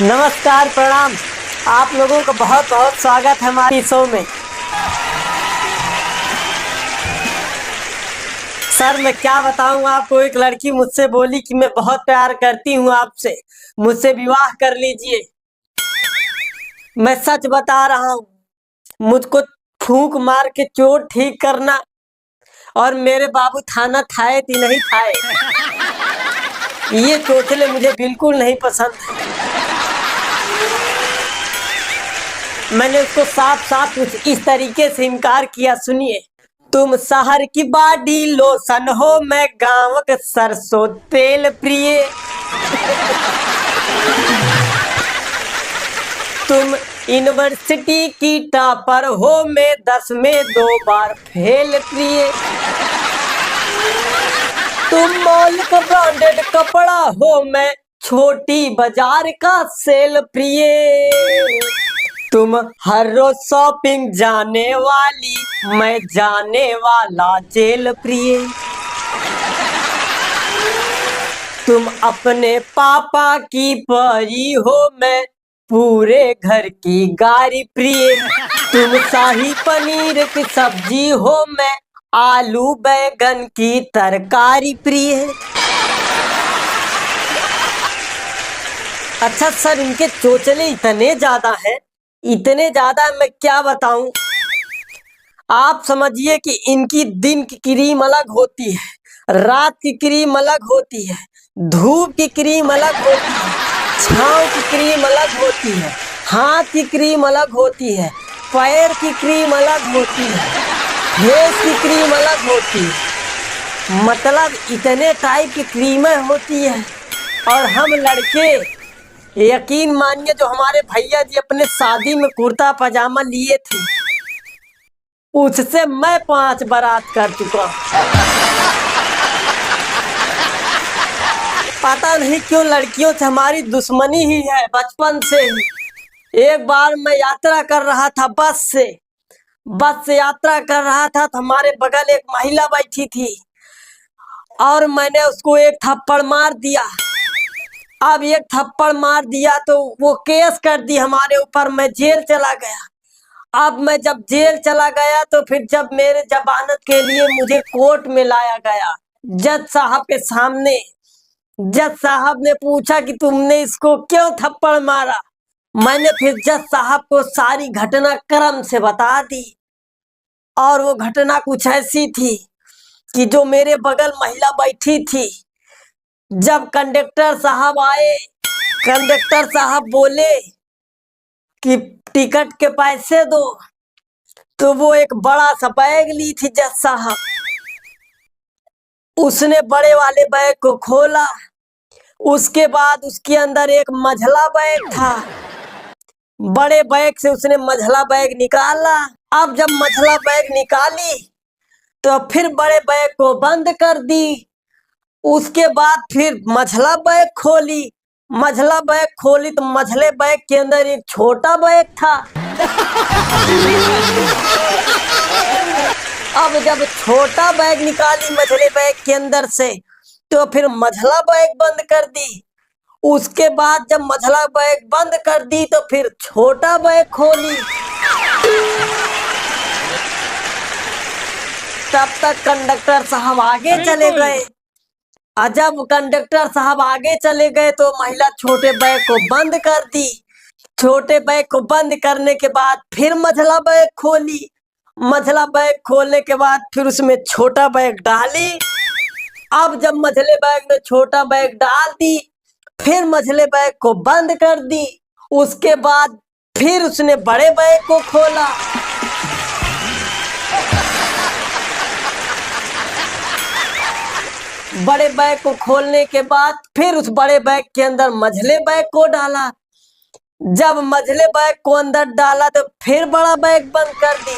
नमस्कार, प्रणाम। आप लोगों का बहुत बहुत स्वागत है हमारे शो में। सर, मैं क्या बताऊं आपको। एक लड़की मुझसे बोली कि मैं बहुत प्यार करती हूं आपसे, मुझसे विवाह कर लीजिए। मैं सच बता रहा हूं, मुझको फूंक मार के चोट ठीक करना और मेरे बाबू थाना थाए कि नहीं थाए, ये चोचले मुझे बिल्कुल नहीं पसंद है। मैंने उसको साफ साफ कुछ इस तरीके से इनकार किया, सुनिए। तुम शहर की बॉडी लोशन हो, मैं गांव के सरसों तेल प्रिय। तुम यूनिवर्सिटी की टॉपर हो, मैं 10 में 2 बार फेल प्रिय। तुम मॉल का ब्रांडेड कपड़ा हो, मैं छोटी बाजार का सेल प्रिय। तुम हर रोज शॉपिंग जाने वाली, मैं जाने वाला जेल प्रिय। तुम अपने पापा की परी हो, मैं पूरे घर की गारी प्रिय। तुम शाही पनीर की सब्जी हो, मैं आलू बैगन की तरकारी प्रिय। अच्छा सर, इनके चोचले इतने ज्यादा हैं, इतने ज्यादा, मैं क्या बताऊं। आप समझिए कि इनकी दिन की क्रीम अलग होती है, रात की क्रीम अलग होती है, धूप की क्रीम अलग होती है, छांव की क्रीम अलग होती है, हाथ की क्रीम अलग होती है, पैर की क्रीम अलग होती है, फेस की क्रीम अलग होती है। मतलब इतने टाइप की क्रीमें होती है। और हम लड़के, यकीन मानिए, जो हमारे भैया जी अपने शादी में कुर्ता पजामा लिए थे, उससे मैं 5 बारात कर चुका। पता नहीं क्यों लड़कियों से हमारी दुश्मनी ही है बचपन से ही। एक बार मैं यात्रा कर रहा था बस से यात्रा कर रहा था, तो हमारे बगल एक महिला बैठी थी और मैंने उसको एक थप्पड़ मार दिया। अब एक थप्पड़ मार दिया तो वो केस कर दी हमारे ऊपर, मैं जेल चला गया। अब मैं जब जेल चला गया तो फिर जब मेरे जमानत के लिए मुझे कोर्ट में लाया गया, जज साहब के सामने, जज साहब ने पूछा कि तुमने इसको क्यों थप्पड़ मारा। मैंने फिर जज साहब को सारी घटना क्रम से बता दी। और वो घटना कुछ ऐसी थी कि जो मेरे बगल महिला बैठी थी, जब कंडक्टर साहब आए, कंडक्टर साहब बोले कि टिकट के पैसे दो, तो वो एक बड़ा सा बैग ली थी जज साहब। उसने बड़े वाले बैग को खोला, उसके बाद उसके अंदर एक मझला बैग था। बड़े बैग से उसने मझला बैग निकाला। अब जब मझला बैग निकाली तो फिर बड़े बैग को बंद कर दी। उसके बाद फिर मझला बैग खोली। मझला बैग खोली तो मझले बैग के अंदर एक छोटा बैग था। अब जब छोटा बैग निकाली मझले बैग के अंदर से, तो फिर मझला बैग बंद कर दी। उसके बाद जब मझला बैग बंद कर दी तो फिर छोटा बैग खोली। तब तक कंडक्टर साहब आगे चले गए। जब कंडक्टर साहब आगे चले गए तो महिला छोटे बैग को बंद कर दी। छोटे बैग को बंद करने के बाद फिर मझला बैग खोली। मझला बैग खोलने के बाद फिर उसमें छोटा बैग डाली। अब जब मझले बैग में छोटा बैग डाल दी, फिर मझले बैग को बंद कर दी। उसके बाद फिर उसने बड़े बैग को खोला। बड़े बैग को खोलने के बाद फिर उस बड़े बैग के अंदर मझले बैग को डाला। जब मझले बैग को अंदर डाला तो फिर बड़ा बैग बंद कर दी।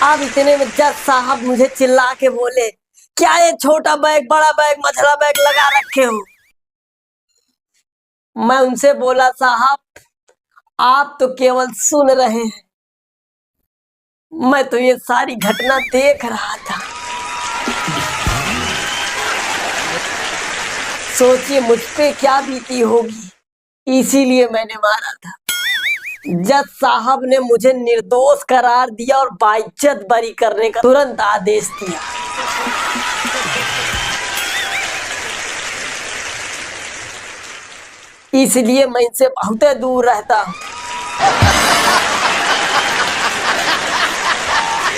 अब इतने में जज साहब मुझे चिल्ला के बोले, क्या ये छोटा बैग, बड़ा बैग, मझला बैग लगा रखे हो। मैं उनसे बोला, साहब आप तो केवल सुन रहे हैं, मैं तो ये सारी घटना देख रहा था। सोचिए मुझ पे क्या बीती होगी, इसीलिए मैंने मारा था। जज साहब ने मुझे निर्दोष करार दिया और बाइज्जत बरी करने का तुरंत आदेश दिया। इसलिए मैं इनसे बहुत दूर रहता हूँ।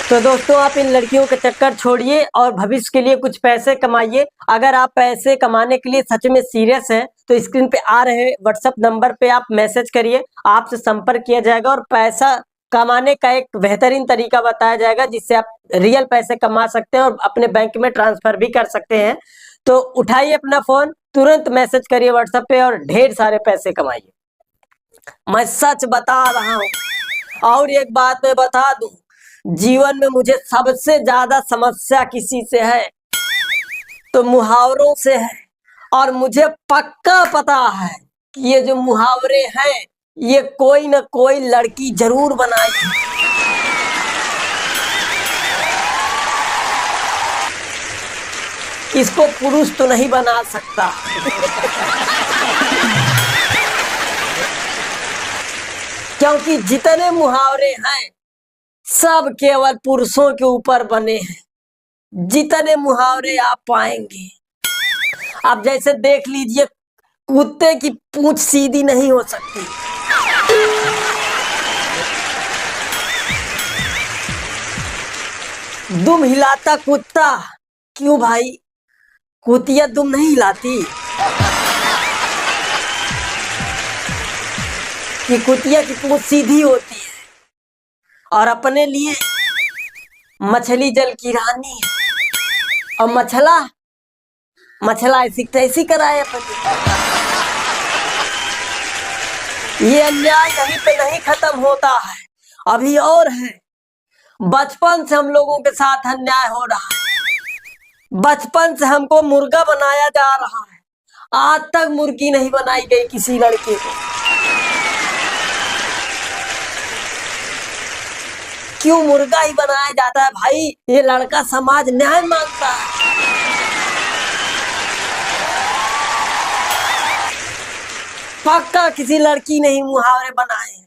तो दोस्तों, आप इन लड़कियों के चक्कर छोड़िए और भविष्य के लिए कुछ पैसे कमाइए। अगर आप पैसे कमाने के लिए सच में सीरियस हैं तो स्क्रीन पे आ रहे व्हाट्सएप नंबर पे आप मैसेज करिए, आपसे संपर्क किया जाएगा और पैसा कमाने का एक बेहतरीन तरीका बताया जाएगा जिससे आप रियल पैसे कमा सकते हैं और अपने बैंक में ट्रांसफर भी कर सकते हैं। तो उठाइए अपना फोन, तुरंत मैसेज करिए व्हाट्सएप पे और ढेर सारे पैसे कमाइए। मैं सच बता रहा हूँ। और एक बात मैं बता दूं, जीवन में मुझे सबसे ज्यादा समस्या किसी से है तो मुहावरों से है। और मुझे पक्का पता है कि ये जो मुहावरे हैं ये कोई ना कोई लड़की जरूर बनाई। इसको पुरुष तो नहीं बना सकता। क्योंकि जितने मुहावरे हैं सब केवल पुरुषों के ऊपर बने हैं। जितने मुहावरे आप पाएंगे, आप जैसे देख लीजिए, कुत्ते की पूंछ सीधी नहीं हो सकती। दुम हिलाता कुत्ता, क्यों भाई? कुतिया दुम नहीं हिलाती कि कुतिया की पूंछ सीधी होती है। और अपने लिए मछली जल की रानी है और मछला ऐसी तैसी कराए अपनी। ये अन्याय यहीं पे नहीं खत्म होता है, अभी और है। बचपन से हम लोगों के साथ अन्याय हो रहा है। बचपन से हमको मुर्गा बनाया जा रहा है, आज तक मुर्गी नहीं बनाई गई किसी लड़के को। क्यों मुर्गा ही बनाया जाता है भाई? ये लड़का समाज न्याय मांगता है। पक्का किसी लड़की ने ही मुहावरे बनाए।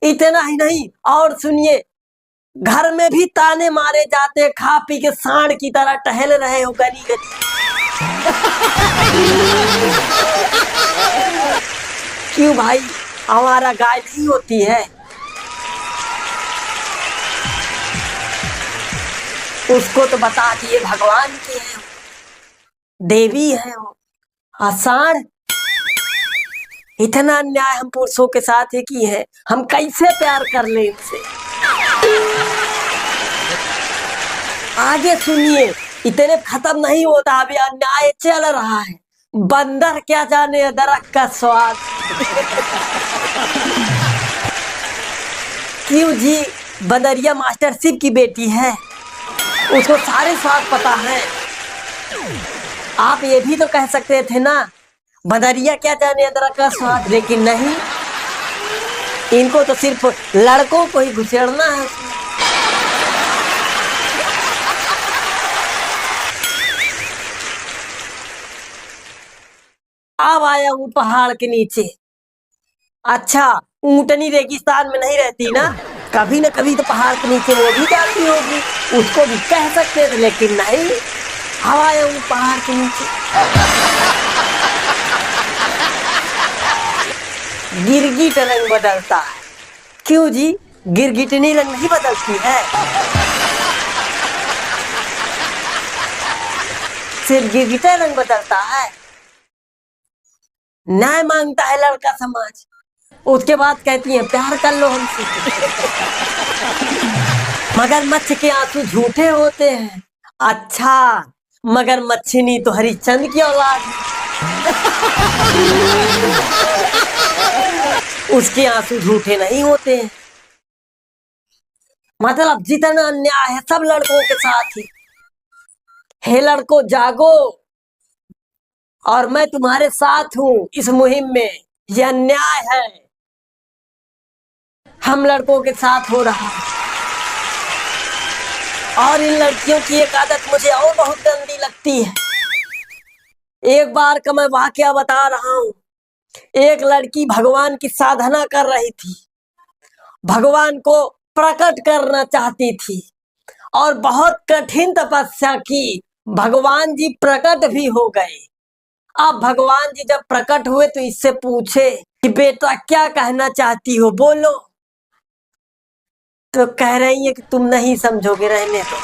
इतना ही नहीं, और सुनिए, घर में भी ताने मारे जाते, खा पी के सांड की तरह टहल रहे हो गली गली। क्यों भाई? हमारा गाय नहीं होती है? उसको तो बता दिए भगवान की है, देवी है वो। आषाढ़, इतना अन्याय हम पुरुषों के साथ ही की है, हम कैसे प्यार कर ले इनसे? आगे सुनिए, इतने खत्म नहीं होता, अभी अन्याय चल रहा है। बंदर क्या जाने अदरक का स्वाद। क्यों जी? बंदरिया मास्टरशिप की बेटी है, उसको सारे स्वाद पता है। आप ये भी तो कह सकते थे ना, बंदरिया क्या जाने अदरक का स्वाद, लेकिन नहीं, इनको तो सिर्फ लड़कों को ही घुसेड़ना है। अब आया हूँ पहाड़ के नीचे। अच्छा, ऊंटनी रेगिस्तान में नहीं रहती ना, कभी न कभी तो पहाड़ के नीचे वो भी जाती होगी, उसको भी कह सकते थे, लेकिन नहीं। अब आया हूँ पहाड़ के नीचे। गिरगिट रंग बदलता है। क्यों जी? गिरगिटनी रंग नहीं बदलती है, सिर्फ गिरगिटा रंग बदलता है। न्याय मांगता है लड़का समाज, उसके बाद कहती है प्यार कर लो हमसे। मगरमच्छ के आंसू झूठे होते हैं। अच्छा, मगरमच्छिनी तो हरिश्चंद्र की औलाद है। उसके आंसू झूठे नहीं होते हैं। मतलब जितना अन्याय है सब लड़कों के साथ ही। हे लड़कों, जागो, और मैं तुम्हारे साथ हूं इस मुहिम में। यह अन्याय है, हम लड़कों के साथ हो रहा है। और इन लड़कियों की एक आदत मुझे और बहुत गंदी लगती है। एक बार का मैं वाकया बता रहा हूँ। एक लड़की भगवान की साधना कर रही थी, भगवान को प्रकट करना चाहती थी और बहुत कठिन तपस्या की। भगवान जी प्रकट भी हो गए। अब भगवान जी जब प्रकट हुए तो इससे पूछे कि बेटा क्या कहना चाहती हो, बोलो। तो कह रही है कि तुम नहीं समझोगे, रहने दो।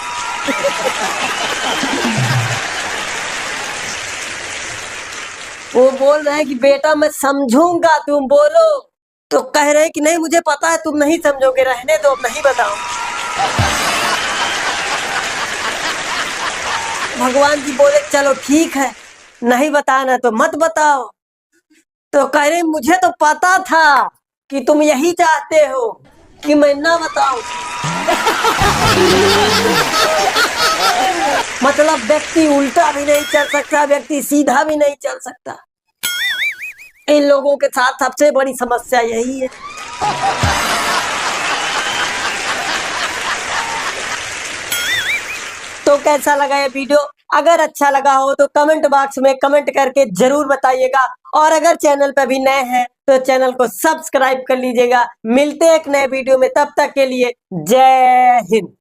वो बोल रहे हैं कि बेटा मैं समझूंगा, तुम बोलो। तो कह रहे हैं कि नहीं मुझे पता है तुम नहीं समझोगे, रहने दो, अब नहीं बताओ। भगवान जी बोले चलो ठीक है, नहीं बताना तो मत बताओ। तो कह रहे मुझे तो पता था कि तुम यही चाहते हो कि मैं ना बताऊं। मतलब व्यक्ति उल्टा भी नहीं चल सकता, व्यक्ति सीधा भी नहीं चल सकता। इन लोगों के साथ सबसे बड़ी समस्या यही है। तो कैसा लगा ये वीडियो? अगर अच्छा लगा हो तो कमेंट बॉक्स में कमेंट करके जरूर बताइएगा, और अगर चैनल पर भी नए हैं तो चैनल को सब्सक्राइब कर लीजिएगा। मिलते हैं एक नए वीडियो में, तब तक के लिए जय हिंद।